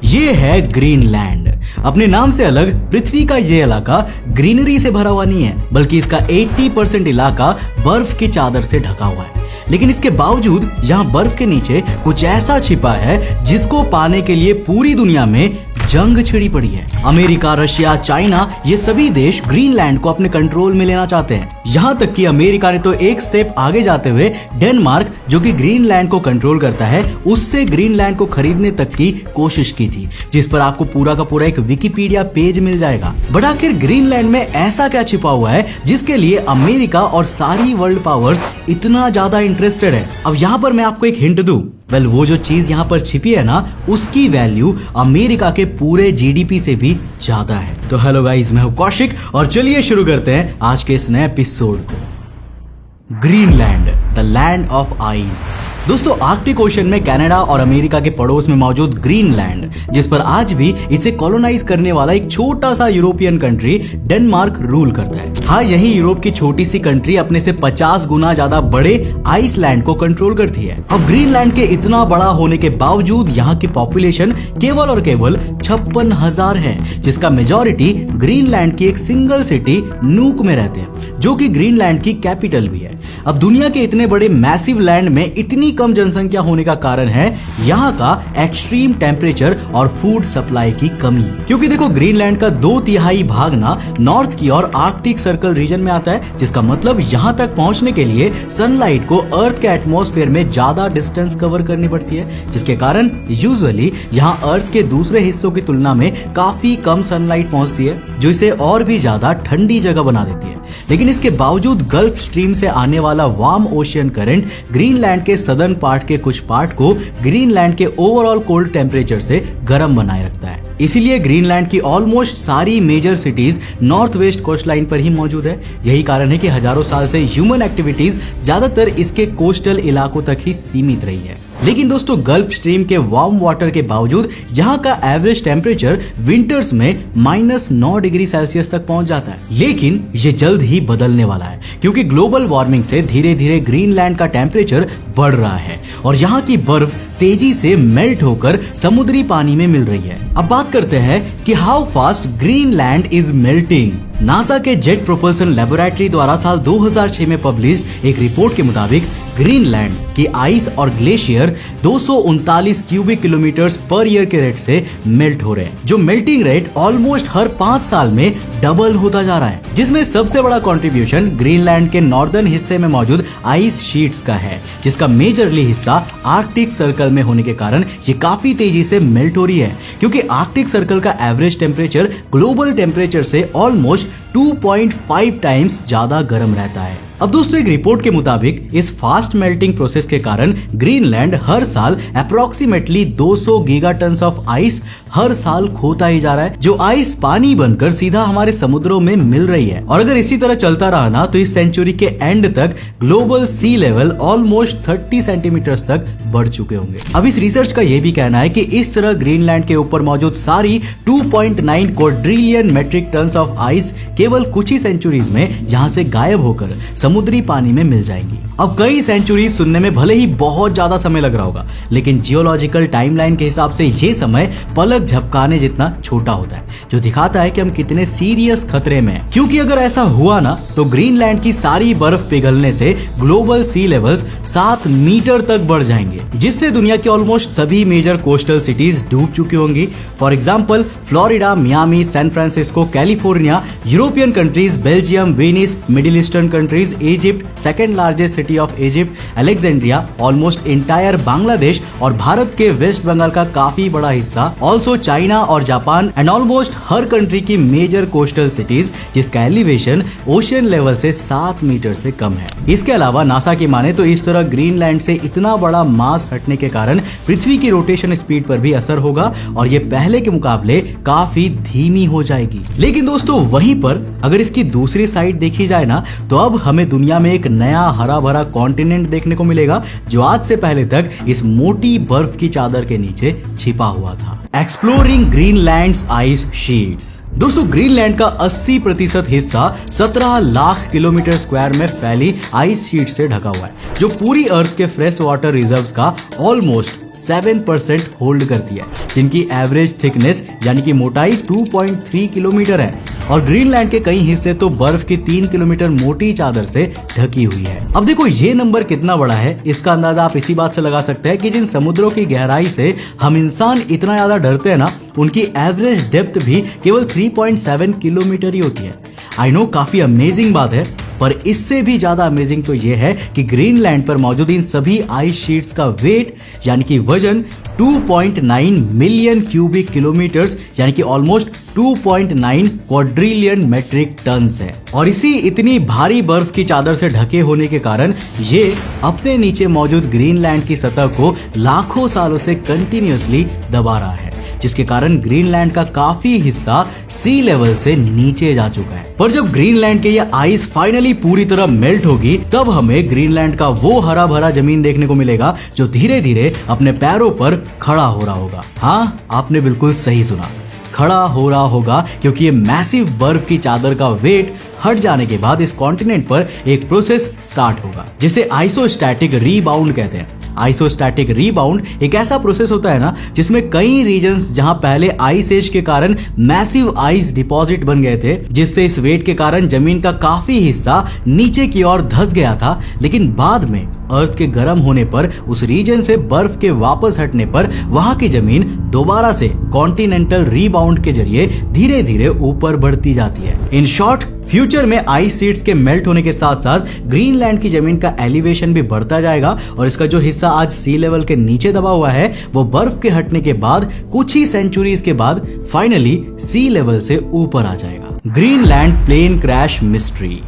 ये है ग्रीनलैंड। अपने नाम से अलग पृथ्वी का ये इलाका ग्रीनरी से भरा हुआ नहीं है, बल्कि इसका 80% इलाका बर्फ की चादर से ढका हुआ है। लेकिन इसके बावजूद यहाँ बर्फ के नीचे कुछ ऐसा छिपा है जिसको पाने के लिए पूरी दुनिया में जंग छिड़ी पड़ी है। अमेरिका, रशिया, चाइना ये सभी देश ग्रीनलैंड को अपने कंट्रोल में लेना चाहते हैं। यहाँ तक कि अमेरिका ने तो एक स्टेप आगे जाते हुए डेनमार्क, जो कि ग्रीनलैंड को कंट्रोल करता है, उससे ग्रीनलैंड को खरीदने तक की कोशिश की थी, जिस पर आपको पूरा का पूरा एक विकिपीडिया पेज मिल जाएगा। बट आखिर ग्रीनलैंड में ऐसा क्या छिपा हुआ है जिसके लिए अमेरिका और सारी वर्ल्ड पावर्स इतना ज्यादा इंटरेस्टेड है? अब यहाँ पर मैं आपको एक हिंट दूं। वो जो चीज यहाँ पर छिपी है ना, उसकी वैल्यू अमेरिका के पूरे जीडीपी से भी ज्यादा है। तो हेलो गाइस, मैं हूं कौशिक और चलिए शुरू करते हैं आज के इस नए एपिसोड को। Greenland, the land of ice. दोस्तों, आर्कटिक ओशन में कनाडा और अमेरिका के पड़ोस में मौजूद ग्रीनलैंड, जिस पर आज भी इसे कॉलोनाइज करने वाला एक छोटा सा यूरोपियन कंट्री डेनमार्क रूल करता है। हाँ, यही यूरोप की छोटी सी कंट्री अपने से 50 गुना ज्यादा बड़े आइसलैंड को कंट्रोल करती है। अब ग्रीनलैंड के इतना बड़ा होने के बावजूद यहाँ की पॉपुलेशन केवल और केवल 56,000 है, जिसका मेजॉरिटी ग्रीनलैंड की एक सिंगल सिटी नूक में रहते हैं, जो कि ग्रीनलैंड की कैपिटल भी है। अब दुनिया के इतने बड़े मैसिव लैंड में इतनी कम जनसंख्या होने का कारण है यहाँ का एक्सट्रीम टेम्परेचर और फूड सप्लाई की कमी। क्योंकि देखो, ग्रीनलैंड का 2/3 भाग ना नॉर्थ की और आर्कटिक सर्कल रीजन में आता है, जिसका मतलब यहाँ तक पहुंचने के लिए सनलाइट को अर्थ के एटमॉस्फेयर में ज्यादा डिस्टेंस कवर करनी पड़ती है, जिसके कारण यूजुअली यहाँ अर्थ के दूसरे हिस्सों की तुलना में काफी कम सनलाइट पहुंचती है, जो इसे और भी ज्यादा ठंडी जगह बना देती है। लेकिन इसके बावजूद गल्फ स्ट्रीम से आने वाला वार्म ओशियन करंट ग्रीनलैंड के सदर्न पार्ट के कुछ पार्ट को ग्रीनलैंड के ओवरऑल कोल्ड टेम्परेचर से गर्म बनाए रखता है। इसीलिए ग्रीनलैंड की ऑलमोस्ट सारी major cities north west coast line पर ही मौजूद है। यही कारण है कि हजारों साल से ह्यूमन एक्टिविटीज ज्यादातर इसके कोस्टल इलाकों तक ही सीमित रही है। लेकिन दोस्तों, गल्फ स्ट्रीम के वार्म वाटर के बावजूद यहाँ का एवरेज टेम्परेचर विंटर्स में -9 डिग्री सेल्सियस तक पहुंच जाता है। लेकिन ये जल्द ही बदलने वाला है, क्योंकि ग्लोबल वार्मिंग से धीरे धीरे ग्रीनलैंड का टेम्परेचर बढ़ रहा है और यहाँ की बर्फ तेजी से मेल्ट होकर समुद्री पानी में मिल रही है। अब बात करते हैं कि how fast Greenland is melting. NASA के जेट प्रोपल्सन लेबोरेटरी द्वारा साल 2006 में पब्लिश्ड एक रिपोर्ट के मुताबिक ग्रीनलैंड की आइस और glacier 239 cubic kilometres per year के रेट से मेल्ट हो रहे हैं, जो मेल्टिंग रेट ऑलमोस्ट हर 5 साल में डबल होता जा रहा है। जिसमें सबसे बड़ा कंट्रीब्यूशन ग्रीनलैंड के नॉर्दर्न हिस्से में मौजूद आइस शीट्स का है, जिसका मेजरली हिस्सा आर्कटिक सर्कल में होने के कारण ये काफी तेजी से मेल्ट हो रही है, क्योंकि आर्कटिक सर्कल का एवरेज टेम्परेचर ग्लोबल टेम्परेचर से ऑलमोस्ट 2.5 टाइम्स ज्यादा गर्म रहता है। अब दोस्तों, एक रिपोर्ट के मुताबिक इस फास्ट मेल्टिंग प्रोसेस के कारण ग्रीनलैंड हर साल अप्रोक्सीमेटली 200 गीगाटन्स ऑफ आइस हर साल खोता ही जा रहा है, जो आइस पानी बनकर सीधा हमारे समुद्रों में मिल रही है। और अगर इसी तरह चलता रहा ना, तो इस सेंचुरी के एंड तक ग्लोबल सी लेवल ऑलमोस्ट 30 सेंटीमीटर तक बढ़ चुके होंगे। अब इस रिसर्च का यह भी कहना है कि इस तरह ग्रीनलैंड के ऊपर मौजूद सारी 2.9 quadrillion metric tons of ice केवल कुछ ही सेंचुरीज में यहाँ से गायब होकर समुद्री पानी में मिल जाएंगी। अब कई सेंचुरी सुनने में भले ही बहुत ज्यादा समय लग रहा होगा, लेकिन जियोलॉजिकल टाइमलाइन के हिसाब से ये समय पलक झपकाने जितना छोटा होता है, जो दिखाता है कि हम कितने सीरियस खतरे में हैं। क्योंकि अगर ऐसा हुआ ना, तो ग्रीनलैंड की सारी बर्फ पिघलने से ग्लोबल सी लेवल्स 7 मीटर तक बढ़ जाएंगे, जिससे दुनिया की ऑलमोस्ट सभी मेजर कोस्टल सिटीज डूब चुकी होंगी। For example, Florida, Miami, San Francisco, California, European countries, Belgium, Venice, middle eastern countries, Egypt, second largest city of Egypt, Alexandria, almost entire Bangladesh और भारत के वेस्ट बंगाल का काफी बड़ा हिस्सा, ऑल्सो चाइना और जापान एंड ऑलमोस्ट हर कंट्री की मेजर कोस्टल सिटीज जिसका एलिवेशन ओशियन लेवल से 7 मीटर से कम है। इसके अलावा नासा की माने तो इस तरह ग्रीनलैंड से इतना बड़ा मास हटने के कारण पृथ्वी की रोटेशन स्पीड पर भी असर होगा और ये पहले के मुकाबले काफी धीमी हो जाएगी। लेकिन दोस्तों, वहीं पर अगर इसकी दूसरी साइड देखी जाए ना, तो अब हमें हमें दुनिया में एक नया हरा भरा कॉन्टिनेंट देखने को मिलेगा जो आज से पहले तक इस मोटी बर्फ की चादर के नीचे छिपा हुआ था। Exploring Greenlands ice sheets. दोस्तों, ग्रीनलैंड का 80% हिस्सा 17 लाख किलोमीटर स्क्वायर में फैली आइस शीट से ढका हुआ है, जो पूरी अर्थ के फ्रेश वाटर रिजर्व्स का ऑलमोस्ट 7% होल्ड करती है, जिनकी एवरेज थिकनेस यानी कि मोटाई 2.3 किलोमीटर है। और ग्रीनलैंड के कई हिस्से तो बर्फ की 3 किलोमीटर मोटी चादर से ढकी हुई है। अब देखो, ये नंबर कितना बड़ा है इसका अंदाजा आप इसी बात से लगा सकते हैं कि जिन समुद्रों की गहराई से हम इंसान इतना ज्यादा डरते हैं ना, उनकी एवरेज डेप्थ भी केवल 3.7 किलोमीटर ही होती है। आई नो, काफी अमेजिंग बात है, पर इससे भी ज्यादा अमेजिंग तो यह है कि ग्रीनलैंड पर मौजूद इन सभी आइस शीट्स का वेट यानी कि वजन 2.9 मिलियन क्यूबिक किलोमीटर्स यानी कि ऑलमोस्ट 2.9 क्वाड्रिलियन मेट्रिक टन्स है। और इसी इतनी भारी बर्फ की चादर से ढके होने के कारण ये अपने नीचे मौजूद ग्रीनलैंड की सतह को लाखों सालों से कंटिन्यूअसली दबा रहा है, जिसके कारण ग्रीनलैंड का काफी हिस्सा सी लेवल से नीचे जा चुका है। पर जब ग्रीनलैंड के ये आइस फाइनली पूरी तरह मेल्ट होगी, तब हमें ग्रीनलैंड का वो हरा भरा जमीन देखने को मिलेगा जो धीरे धीरे अपने पैरों पर खड़ा हो रहा होगा। हाँ, आपने बिल्कुल सही सुना, खड़ा हो रहा होगा, क्योंकि ये मैसिव बर्फ की चादर का वेट हट जाने के बाद इस कॉन्टिनेंट पर एक प्रोसेस स्टार्ट होगा जिसे आइसोस्टैटिक रीबाउंड कहते हैं। आइसोस्टैटिक रीबाउंड एक ऐसा प्रोसेस होता है ना, जिसमें कई रीजन्स जहां पहले आइस एज के कारण मैसिव आइस डिपॉजिट बन गए थे, जिससे इस वेट के कारण जमीन का काफी हिस्सा नीचे की ओर धंस गया था, लेकिन बाद में अर्थ के गर्म होने पर उस रीजन से बर्फ के वापस हटने पर वहां की जमीन दोबारा से कॉन्टिनेंटल रीबाउंड के जरिए धीरे धीरे ऊपर बढ़ती जाती है। इन शॉर्ट, फ्यूचर में आइस शीट्स के मेल्ट होने के साथ साथ ग्रीनलैंड की जमीन का एलिवेशन भी बढ़ता जाएगा और इसका जो हिस्सा आज सी लेवल के नीचे दबा हुआ है, वो बर्फ के हटने के बाद कुछ ही सेंचुरीज के बाद फाइनली सी लेवल से ऊपर आ जाएगा। Greenland plane crash mystery.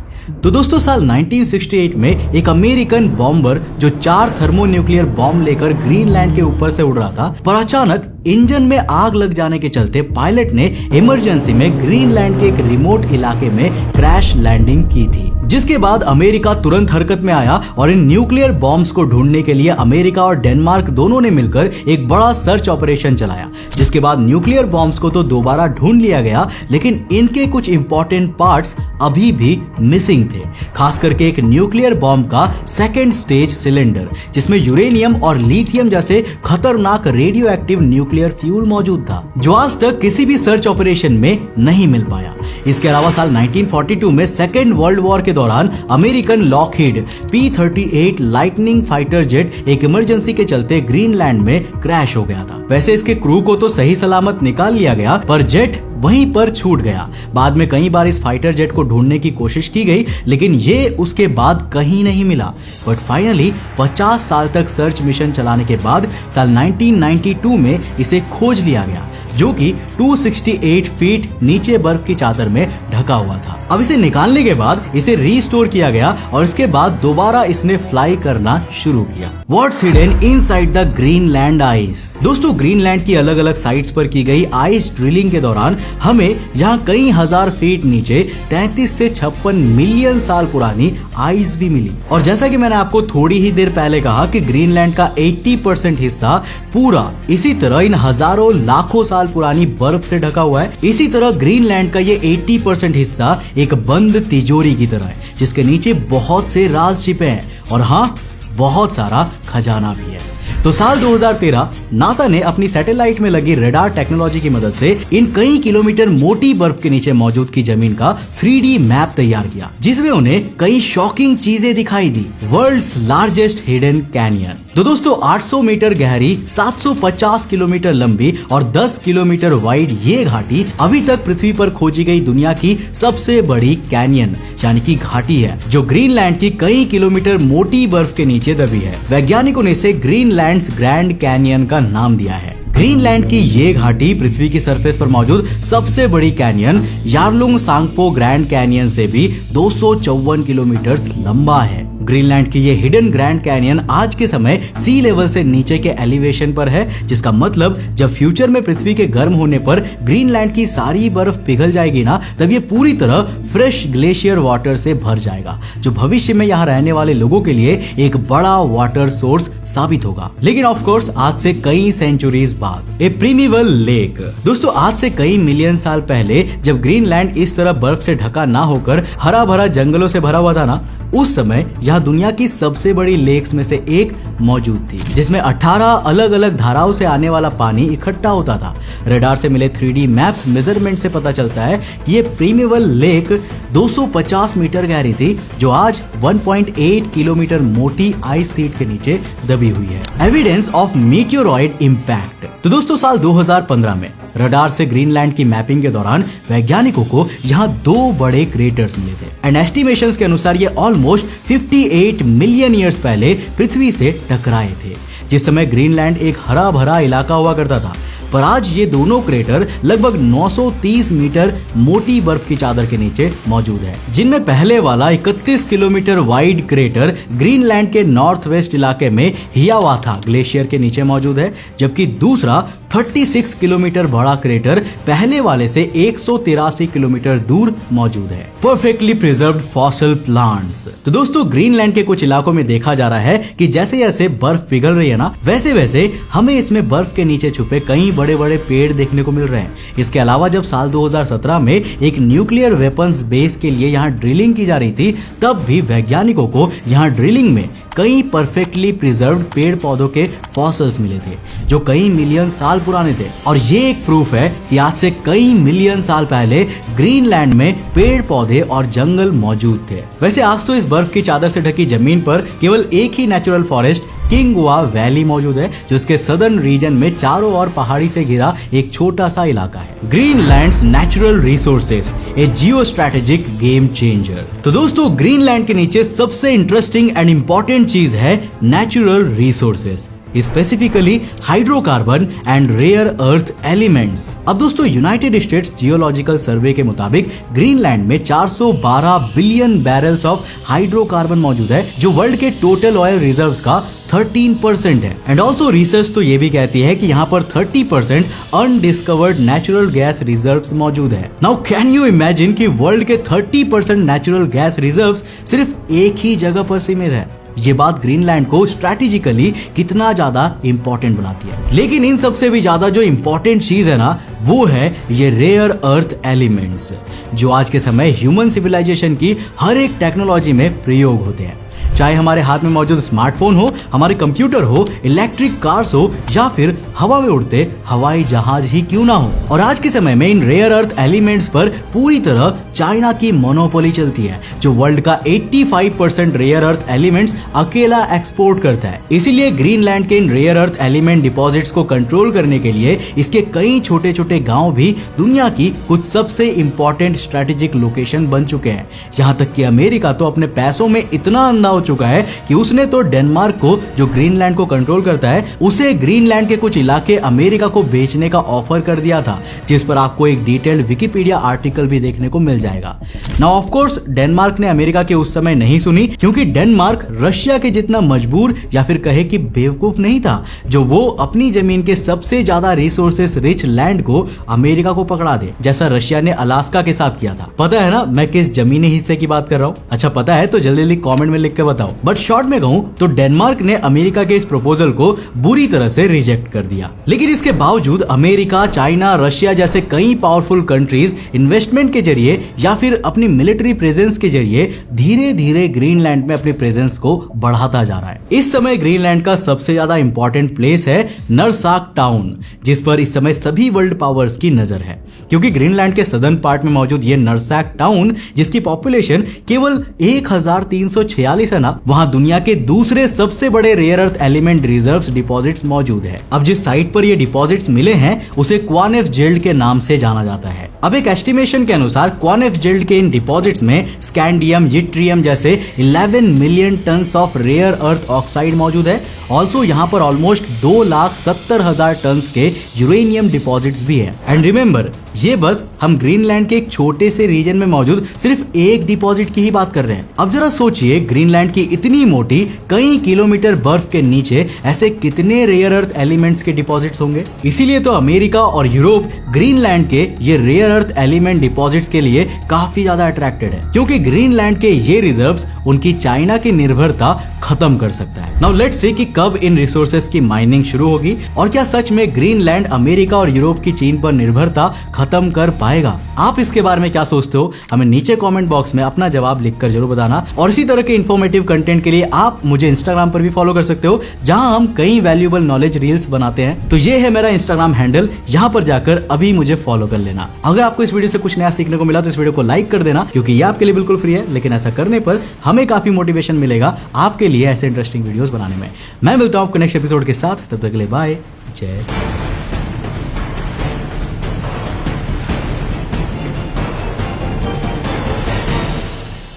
तो दोस्तों, साल 1968 में एक अमेरिकन बॉम्बर जो 4 थर्मोन्यूक्लियर बॉम्ब लेकर ग्रीनलैंड के ऊपर से उड़ रहा था, पर अचानक इंजन में आग लग जाने के चलते पायलट ने इमरजेंसी में ग्रीनलैंड के एक रिमोट इलाके में क्रैश लैंडिंग की थी, जिसके बाद अमेरिका तुरंत हरकत में आया और इन न्यूक्लियर बॉम्ब्स को ढूंढने के लिए अमेरिका और डेनमार्क दोनों ने मिलकर एक बड़ा सर्च ऑपरेशन चलाया। जिसके बाद न्यूक्लियर बॉम्ब्स को तो दोबारा ढूंढ लिया गया, लेकिन इनके कुछ इंपॉर्टेंट पार्ट्स अभी भी मिसिंग थे, खास करके एक न्यूक्लियर बॉम्ब का सेकेंड स्टेज सिलेंडर, जिसमें यूरेनियम और लिथियम जैसे खतरनाक रेडियो एक्टिव न्यूक्लियर फ्यूल मौजूद था, जो आज तक किसी भी सर्च ऑपरेशन में नहीं मिल पाया। इसके अलावा साल 1942 में सेकेंड वर्ल्ड वॉर के दौरान American Lockheed P-38 lightning fighter jet एक इमरजेंसी के चलते ग्रीनलैंड में क्रैश हो गया था। वैसे इसके क्रू को तो सही सलामत निकाल लिया गया, पर जेट वहीं पर छूट गया। बाद में कई बार इस फाइटर जेट को ढूंढने की कोशिश की गई, लेकिन ये उसके बाद कहीं नहीं मिला। बट फाइनली 50 साल तक सर्च मिशन चलाने के बाद साल 1992 में इसे खोज लिया गया, जो कि 268 फीट नीचे बर्फ की चादर में ढका हुआ था। अब इसे निकालने के बाद इसे रीस्टोर किया गया और इसके बाद दोबारा इसने फ्लाई करना शुरू किया। What's hidden inside the Greenland ice. दोस्तों, ग्रीनलैंड की अलग अलग साइट्स पर की गई आइस ड्रिलिंग के दौरान हमें यहाँ कई हजार फीट नीचे 33 से 56 मिलियन साल पुरानी आइस भी मिली। और जैसा कि मैंने आपको थोड़ी ही देर पहले कहा कि ग्रीनलैंड का 80% हिस्सा पूरा इसी तरह इन हजारों लाखों साल पुरानी बर्फ से ढका हुआ है, इसी तरह ग्रीनलैंड का ये 80% हिस्सा एक बंद तिजोरी की तरह है, जिसके नीचे बहुत से राज छिपे हैं और हाँ, बहुत सारा खजाना भी है। तो साल 2013 नासा ने अपनी सैटेलाइट में लगी रेडार टेक्नोलॉजी की मदद से इन कई किलोमीटर मोटी बर्फ के नीचे मौजूद की जमीन का 3D मैप तैयार किया, जिसमें उन्हें कई शॉकिंग चीजें दिखाई दी। World's largest hidden canyon. तो दोस्तों, 800 मीटर गहरी, 750 किलोमीटर लंबी और 10 किलोमीटर वाइड ये घाटी अभी तक पृथ्वी पर खोजी गई दुनिया की सबसे बड़ी कैनियन यानी कि घाटी है, जो ग्रीनलैंड की कई किलोमीटर मोटी बर्फ के नीचे दबी है। वैज्ञानिकों ने इसे ग्रीनलैंड्स ग्रैंड कैनियन का नाम दिया है। ग्रीनलैंड की ये घाटी पृथ्वी की सरफेस पर मौजूद सबसे बड़ी canyon Yarlung Tsangpo grand canyon से भी 254 किलोमीटर लंबा है। ग्रीनलैंड की ये हिडन ग्रैंड कैनियन आज के समय सी लेवल से नीचे के एलिवेशन पर है, जिसका मतलब जब फ्यूचर में पृथ्वी के गर्म होने पर ग्रीनलैंड की सारी बर्फ पिघल जाएगी ना, तब ये पूरी तरह फ्रेश ग्लेशियर वाटर से भर जाएगा, जो भविष्य में यहाँ रहने वाले लोगों के लिए एक बड़ा वाटर सोर्स साबित होगा। लेकिन ऑफ कोर्स आज से कई सेंचुरीज बाद ए प्रीमिवल लेक। दोस्तों आज से कई मिलियन साल पहले जब ग्रीनलैंड इस तरह बर्फ से ढका ना होकर हरा भरा जंगलों से भरा हुआ था ना, उस समय यहाँ दुनिया की सबसे बड़ी लेक्स में से एक मौजूद थी, जिसमें 18 अलग अलग धाराओं से आने वाला पानी इकट्ठा होता था। रडार से मिले 3D मैप्स मेजरमेंट से पता चलता है कि ये प्रीमिवल लेक 250 मीटर गहरी थी, जो आज 1.8 किलोमीटर मोटी आइस शीट के नीचे दबी हुई है। Evidence of meteoroid impact. तो दोस्तों साल 2015 में रडार से ग्रीनलैंड की मैपिंग के दौरान वैज्ञानिकों को यहाँ 2 बड़े क्रेटर्स मिले थे एंड एस्टिमेशंस के अनुसार ये ऑलमोस्ट 58 मिलियन ईयर्स पहले पृथ्वी से टकराए थे, जिस समय ग्रीनलैंड एक हरा भरा इलाका हुआ करता था। पर आज ये दोनों क्रेटर लगभग 930 मीटर मोटी बर्फ की चादर के नीचे मौजूद है, जिनमें पहले वाला 31 किलोमीटर वाइड क्रेटर ग्रीनलैंड के नॉर्थ वेस्ट इलाके में हियावाथा ग्लेशियर के नीचे मौजूद है, जबकि दूसरा 36 किलोमीटर बड़ा क्रेटर पहले वाले से 183 किलोमीटर दूर मौजूद है। Perfectly preserved fossil plants. तो दोस्तों ग्रीनलैंड के कुछ इलाकों में देखा जा रहा है कि जैसे जैसे बर्फ पिघल रही है ना, वैसे वैसे हमें इसमें बर्फ के नीचे छुपे कई बड़े बड़े पेड़ देखने को मिल रहे हैं। इसके अलावा जब साल 2017 में एक न्यूक्लियर वेपन्स बेस के लिए यहाँ ड्रिलिंग की जा रही थी, तब भी वैज्ञानिकों को यहाँ ड्रिलिंग में कई परफेक्टली प्रिजर्व्ड पेड़ पौधों के फॉसिल्स मिले थे, जो कई मिलियन साल पुराने थे। और ये एक प्रूफ है कि आज से कई मिलियन साल पहले ग्रीनलैंड में पेड़ पौधे और जंगल मौजूद थे। वैसे आज तो इस बर्फ की चादर से ढकी जमीन पर केवल एक ही नेचुरल फॉरेस्ट किंगवा वैली मौजूद है, जो इसके सदर्न रीजन में चारों ओर पहाड़ी से घिरा एक छोटा सा इलाका है। ग्रीनलैंड्स नेचुरल रिसोर्सेज, ए जियो स्ट्रैटेजिक गेम चेंजर। तो दोस्तों ग्रीनलैंड के नीचे सबसे इंटरेस्टिंग एंड इंपॉर्टेंट चीज है natural resources, specifically hydrocarbon and rare earth elements. अब दोस्तों यूनाइटेड स्टेट्स जियोलॉजिकल सर्वे के मुताबिक ग्रीनलैंड में 412 बिलियन बैरल्स ऑफ हाइड्रोकार्बन मौजूद है, जो वर्ल्ड के टोटल ऑयल रिजर्व्स का 13% है। एंड ऑल्सो रिसर्च तो ये भी कहती है कि यहाँ पर 30% अनडिस्कवर्ड नेचुरल गैस रिजर्व्स मौजूद है। नाउ कैन यू इमेजिन कि वर्ल्ड के 30% नेचुरल गैस रिजर्व्स सिर्फ एक ही जगह पर सीमित है। ये बात ग्रीनलैंड को स्ट्रैटेजिकली कितना ज्यादा इंपॉर्टेंट बनाती है। लेकिन इन सबसे भी ज्यादा जो इंपॉर्टेंट चीज है ना, वो है ये रेयर अर्थ एलिमेंट्स, जो आज के समय ह्यूमन सिविलाइजेशन की हर एक टेक्नोलॉजी में प्रयोग होते हैं। चाहे हमारे हाथ में मौजूद स्मार्टफोन हो, हमारे कंप्यूटर हो, इलेक्ट्रिक कार्स हो, या फिर हवा में उड़ते हवाई जहाज ही क्यों ना हो। और आज के समय में इन रेयर अर्थ एलिमेंट्स पर पूरी तरह चाइना की मोनोपोली चलती है, जो वर्ल्ड का 85% रेयर अर्थ एलिमेंट्स अकेला एक्सपोर्ट करता है। इसीलिए ग्रीनलैंड के इन रेयर अर्थ एलिमेंट डिपॉजिट्स को कंट्रोल करने के लिए इसके कई छोटे छोटे गांव भी दुनिया की कुछ सबसे इंपॉर्टेंट स्ट्रेटेजिक लोकेशन बन चुके हैं। यहाँ तक कि अमेरिका तो अपने पैसों में इतना अंधा हो चुका है कि उसने तो डेनमार्क को, जो ग्रीनलैंड को कंट्रोल करता है, उसे ग्रीनलैंड के कुछ इलाके अमेरिका को बेचने का ऑफर कर दिया था, जिस पर आपको एक डिटेल्ड विकिपीडिया आर्टिकल भी देखने को मिल जाएगा। नाउ ऑफ कोर्स डेनमार्क ने अमेरिका की उस समय नहीं सुनी, क्योंकि डेनमार्क रशिया के जितना मजबूर या फिर कहे कि बेवकूफ नहीं था, जो वो अपनी जमीन के सबसे ज्यादा रिसोर्सेस रिच लैंड को अमेरिका को पकड़ा दे, जैसा रशिया ने अलास्का के साथ किया था। पता है ना मैं किस जमीनी हिस्से की बात कर रहा हूँ? अच्छा पता है तो जल्दी जल्दी कमेंट में लिख के बताओ। बट शॉर्ट में कहूं तो डेनमार्क ने अमेरिका के इस प्रपोजल को बुरी तरह से रिजेक्ट कर दिया। लेकिन इसके बावजूद अमेरिका, चाइना, रशिया जैसे कई पावरफुल कंट्रीज इन्वेस्टमेंट के जरिए या फिर अपनी मिलिट्री प्रेजेंस के जरिए धीरे धीरे ग्रीनलैंड में अपनी प्रेजेंस को बढ़ाता जा रहा है। इस समय ग्रीनलैंड का सबसे ज्यादा इंपॉर्टेंट प्लेस है नरसाक टाउन, जिस पर इस समय सभी वर्ल्ड पावर्स की नजर है, क्योंकि ग्रीनलैंड के सदर्न पार्ट में मौजूद ये नरसाक टाउन, जिसकी पॉपुलेशन केवल 1346 है ना, वहां दुनिया के दूसरे सबसे बड़े rare earth element reserves deposits मौजूद है। अब जिस साइट पर ये डिपॉजिट्स मिले हैं उसे क्वानेफ जेल्ड के नाम से जाना जाता है। अब एक एस्टिमेशन के अनुसार क्वानेफजेल्ड के इन डिपॉजिट्स में स्कैंडियम, यट्रियम जैसे 11 million tons of rare earth oxide मौजूद है। ऑल्सो यहाँ पर ऑलमोस्ट 2,70,000 टन्स के यूरेनियम डिपॉजिट्स भी है। एंड रिमेंबर, ये बस हम ग्रीनलैंड के एक छोटे से रीजन में मौजूद सिर्फ एक डिपॉजिट की ही बात कर रहे हैं। अब जरा सोचिए, ग्रीनलैंड की इतनी मोटी कई किलोमीटर बर्फ के नीचे ऐसे कितने रेयर अर्थ एलिमेंट्स के डिपॉजिट्स होंगे। इसीलिए तो अमेरिका और यूरोप ग्रीनलैंड के ये रेयर अर्थ एलिमेंट डिपॉजिट्स के लिए काफी ज्यादा अट्रैक्टेड है, क्योंकि ग्रीनलैंड के ये रिजर्व्स उनकी चाइना की निर्भरता खत्म कर सकता है। नाउ लेट्स सी कि कब इन रिसोर्सेज की माइनिंग शुरू होगी और क्या सच में ग्रीनलैंड अमेरिका और यूरोप की चीन पर निर्भरता खत्म कर पाएगा। आप इसके बारे में क्या सोचते हो, हमें नीचे कमेंट बॉक्स में अपना जवाब लिखकर जरूर बताना। और इसी तरह के इन्फॉर्मेटिव कंटेंट के लिए आप मुझे इंस्टाग्राम पर भी फॉलो कर सकते हो, जहां हम कई वैल्यूएबल नॉलेज रील्स बनाते हैं। तो ये है मेरा इंस्टाग्राम हैंडल, यहाँ पर जाकर अभी मुझे फॉलो कर लेना। अगर आपको इस वीडियो से कुछ नया सीखने को मिला तो इस वीडियो को लाइक कर देना, क्योंकि ये आपके लिए बिल्कुल फ्री है, लेकिन ऐसा करने पर हमें काफी मोटिवेशन मिलेगा आपके लिए ऐसे इंटरेस्टिंग वीडियोस बनाने में। मैं मिलता हूं आपको नेक्स्ट एपिसोड के साथ, तब तक के लिए बाय, जय।